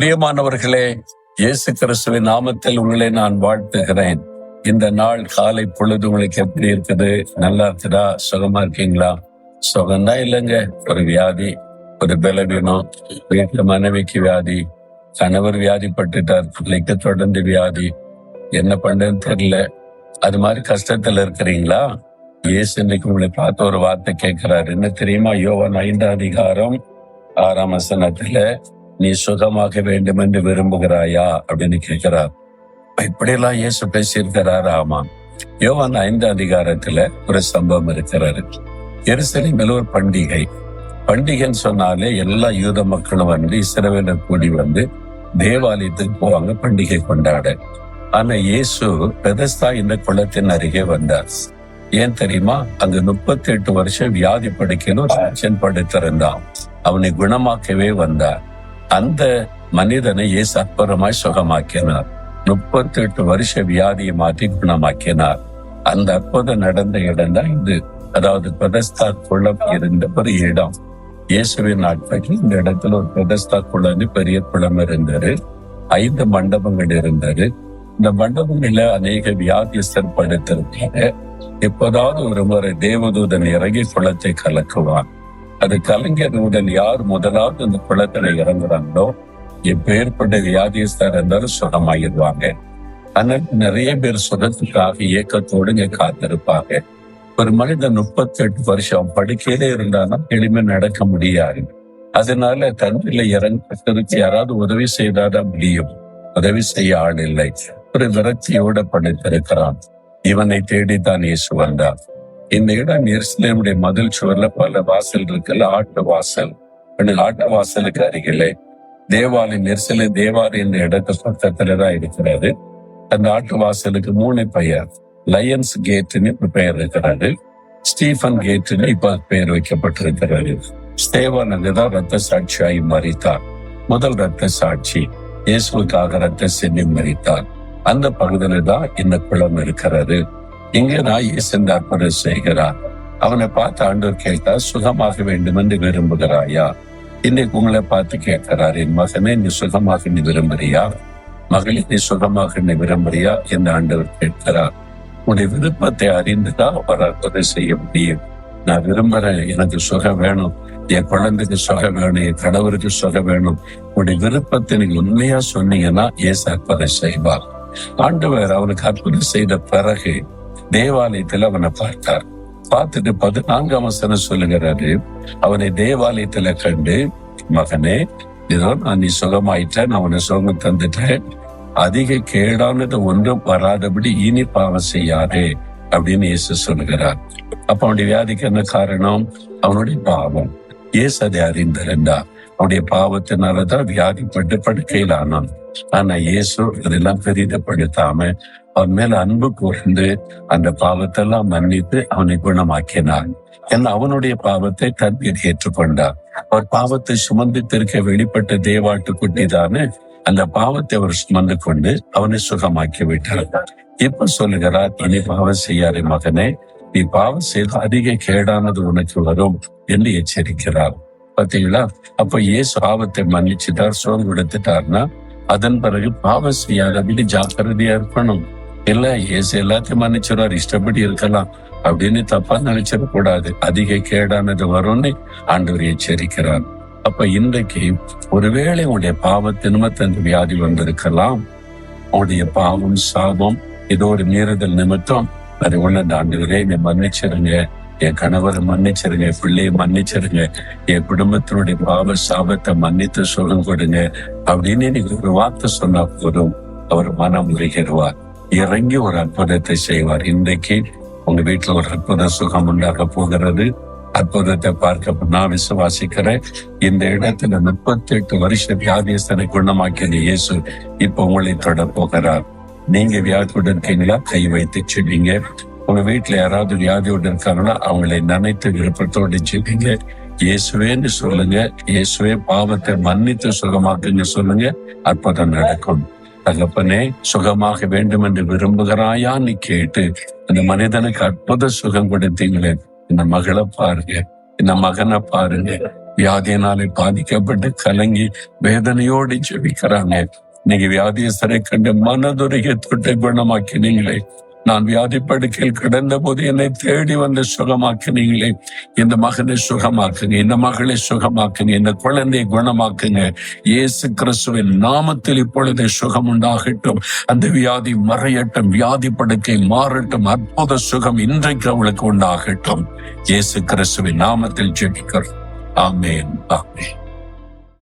பிரியமானவர்களே, இயேசு கிறிஸ்துவின் நாமத்தில் உங்களை நான் வாழ்த்துகிறேன். இந்த நாள் காலை பொழுது உங்களுக்கு எப்படி இருக்குது? நல்லா இருக்குதா? சுகமா இருக்கீங்களா? சுகம்தான் இல்லைங்க, ஒரு வியாதி, ஒரு பலவீனம், வீட்டுல மனைவிக்கு வியாதி, கணவர் வியாதிப்பட்டுட்டார், பிள்ளைக்கு தொடர்ந்து வியாதி, என்ன பண்றதுன்னு தெரியல. அது மாதிரி கஷ்டத்துல இருக்கிறீங்களா? இயேசு இன்னைக்கு உங்களை பார்த்து ஒரு வார்த்தை கேட்கிறாரு. என்ன தெரியுமா? யோவான் 5:6 நீ சுகமாக வேண்டும் என்று விரும்புகிறாயா அப்படின்னு கேட்கிறார். இப்படியெல்லாம் இயேசு பேசியிருக்கிறாரு. ஆமா, யோவான் 5 ஒரு சம்பவம் இருக்கிறாரு. எருசலேமில் ஒரு பண்டிகைன்னு சொன்னாலே எல்லா யூத மக்களும் வந்து இஸ்ரவேலர் கூடி வந்து தேவாலயத்துக்கு போவாங்க பண்டிகை கொண்டாட. ஆனா இயேசு பெதஸ்தா இந்த குளத்தின் அருகே வந்தார். ஏன் தெரியுமா? அங்க 38 வருஷம் வியாதி படுக்கைன்னு ஒரு மனுஷன் படுத்திருந்தான். அவனை குணமாக்கவே வந்தார். அந்த மனிதனை இயேசு அற்புதமாய் சுகமாக்கினார். 38 வருஷ வியாதியை மாற்றி குணமாக்கினார். அந்த அற்புதம் நடந்த இடம் தான் இது. அதாவது பெதஸ்தா குளம் இருந்த ஒரு இடம். இயேசுவின் நாட்களில் இந்த இடத்துல ஒரு பெதஸ்தா குளம், பெரிய குளம் இருந்தது. 5 மண்டபங்கள் இருந்தது. இந்த மண்டபங்கள்ல அநேக வியாதியஸ்தர் படுத்திருக்காங்க. எப்போதாவது ஒரு முறை தேவதூதன் இறங்கி குளத்தை கலக்குவான். அது கலைஞருடன் யார் முதலாவது அந்த குளத்துல இறங்குறாங்களோ, எப்பேற்பட்ட வியாதியஸ்தர் இருந்தாலும் சுகமாகிடுவாங்க. ஆனால் நிறைய பேர் சுகத்துக்காக இயக்கத்தோடு இங்க காத்திருப்பாங்க. ஒரு மனிதன் 38 வருஷம் படுக்கையிலே இருந்தானா எளிமை நடக்க முடியாது. அதனால தண்ணியில இறங்குறதுக்கு யாராவது உதவி செய்தாதான் முடியும். உதவி செய்ய ஆள் இல்லை. ஒரு விரக்தியோட படுத்திருக்கிறான். இவனை தேடித்தான் இயேசு வந்தார். இந்த இடம் எருசலேமுடைய மதில் சுவர்ல பல வாசல் இருக்குல்ல, ஆட்டு வாசல். ஆட்டு வாசலுக்கு அருகிலே தேவாலயம், எருசலேம் தேவாலயம் இந்த இடத்து பக்கத்துலதான் இருக்கிறது. அந்த ஆட்டு வாசலுக்கு 3 பெயர். லயன்ஸ் கேட்னு பெயர் இருக்கிறது. ஸ்டீஃபன் கேட்னு இப்ப பெயர் வைக்கப்பட்டிருக்கிறது. ஸ்தேவான் அங்குதான் ரத்த சாட்சியாய் மரித்தார். முதல் ரத்த சாட்சி இயேசுக்காக ரத்த சென்னி மரித்தார். அந்த பகுதியில தான் இந்த குளம் இருக்கிறது. இங்கதான் இயேசு இந்த அற்புதம் செய்கிறார். அவனை பார்த்து ஆண்டவர் கேட்டா, சுகமாக வேண்டும் என்று விரும்புகிறாயா? இன்னைக்கு உங்களை பார்த்து கேட்கிறார், என் மகனே நீ சுகமாக நீ விரும்புறியா? மகளே நீ சுகமாக நீ விரும்புறியா என்று ஆண்டவர் கேட்கிறார். உன்னுடைய விருப்பத்தை அறிந்துதான் அவர் அற்புதம் செய்ய முடியும். நான் விரும்புறேன், எனக்கு சுகம் வேணும், என் குழந்தைக்கு சுகம் வேணும், என் கணவருக்கு சுகம் வேணும். உன்னுடைய விருப்பத்தை நீங்க உண்மையா சொன்னீங்கன்னா இயேசு அற்புதம் செய்வார். ஆண்டவர் அவனுக்கு அற்புதம் செய்த பிறகு தேவாலயத்துல அவனை பார்த்தார். பார்த்துட்டு 14 சொல்லுகிறாரு, அவனை தேவாலயத்துல கண்டு, மகனே இதோ நான் நீ சுகமாயிட்ட, நான் அவனை சுகம் தந்துட்டேன், அதிக கேடானது ஒன்றும் வராதபடி இனி பாவம் செய்யாதே அப்படின்னு இயேசு சொல்லுகிறார். அப்ப அவனுடைய வியாதிக்கு என்ன காரணம்? அவனுடைய பாவம். இயேசு அதை அறிந்திருந்தார். அவனுடைய பாவத்தினாலதான் வியாதிப்பட்டு படுக்கையில் ஆனான். ஆனா இயேசு அதெல்லாம் பெரிதப்படுத்தாம அவன் மேல அன்பு கூர்ந்து அந்த பாவத்தெல்லாம் மன்னித்து அவனை குணமாக்கினார். ஏன்னா அவனுடைய பாவத்தை தன்மீது ஏற்றுக்கொண்டார். அவர் பாவத்தை சுமந்து திருக்க வெளிப்பட்ட தேவாட்டு குட்டிதானே, அந்த பாவத்தை அவர் சுமந்து கொண்டு அவனை சுகமாக்கி விட்டார். இப்ப சொல்லுகிறார், இனி பாவம் செய்யாதே மகனே, நீ பாவம் செய்து அதிக கேடானது உனக்கு வரும் என்று எச்சரிக்கிறார். பாத்தீங்களா? அப்ப இயேசு பாவத்தை மன்னிச்சுட்டார், சுகம் கொடுத்துட்டார்னா அதன் பிறகு பாவம் செய்யாதபடி ஜாக்கிரதையா இருக்கணும். இல்ல இயேசு எல்லாத்தையும் மன்னிச்சுறாரு, இஷ்டப்படி இருக்கலாம் அப்படின்னு தப்பா நினைச்சிடக்கூடாது. அதிக கேடானது வரும்னு ஆண்டவர் எச்சரிக்கிறார். அப்ப இன்றைக்கு ஒருவேளை உங்களுடைய பாவத்து நிமித்தம் வியாதி வந்திருக்கலாம். உங்களுடைய பாவம், சாபம், ஏதோ ஒரு மீறுதல் நிமித்தம் அது உள்ள ஆண்டவரே என்னை மன்னிச்சிருங்க, என் கணவரை மன்னிச்சிருங்க, பிள்ளையை மன்னிச்சிருங்க, என் குடும்பத்தினுடைய பாவ சாபத்தை மன்னித்து சுகம் கொடுங்க அப்படின்னு நீங்க ஒரு வார்த்தை சொன்னா போதும், அவர் மனம் உருகிடுவார், இறங்கி ஒரு அற்புதத்தை செய்வார். இன்றைக்கு உங்க வீட்டுல ஒரு அற்புத சுகம் உண்டாக போகிறது. அற்புதத்தை பார்க்க நான் விசுவாசிக்கிறேன். இந்த இடத்துல 38 வருஷ வியாதியஸ்தனை குணமாக்கிய இயேசு இப்ப உங்களை தொட போகிறார். நீங்க வியாதியுடன் இருக்கீங்களா? கை வைத்து செல்வீங்க. உங்க வீட்டுல யாராவது வியாதியோடு இருக்காங்கன்னா அவங்களை நினைத்து விருப்பத்தோடு செல்வீங்க. இயேசுவேன்னு சொல்லுங்க. இயேசுவே பாவத்தை மன்னித்து சுகமாக்குங்க சொல்லுங்க. அற்புதம் நடக்கும். தகப்பனே, சுகமாக வேண்டும் என்று விரும்புகிறாயான்னு கேட்டு அந்த மனிதனுக்கு அற்புத சுகம் கொடுத்தீங்களே, இந்த மகளை பாருங்க, இந்த மகனை பாருங்க, வியாதியினாலே பாதிக்கப்பட்டு கலங்கி வேதனையோடு ஜெபிக்கிறாங்க. இன்னைக்கு வியாதியஸ்தரை கண்டு மனதுருகி தொட்டை குணமாக்கினீங்களே. நான் வியாதி படுக்கையில் கிடந்த போது என்னை தேடி வந்து சுகமாக்குனீங்களே. இந்த மகனை சுகமாக்குங்க, இந்த மகளை சுகமாக்குங்க, இந்த குழந்தையை குணமாக்குங்க. இயேசு கிறிஸ்துவின் நாமத்தில் இப்பொழுது சுகம் உண்டாகட்டும். அந்த வியாதி மறையட்டும், வியாதி படுக்கை மாறட்டும். அற்புத சுகம் இன்றைக்கு அவளுக்கு உண்டாகட்டும். இயேசு கிறிஸ்துவின் நாமத்தில் ஜெபிக்கிறோம். ஆமென், ஆமென்.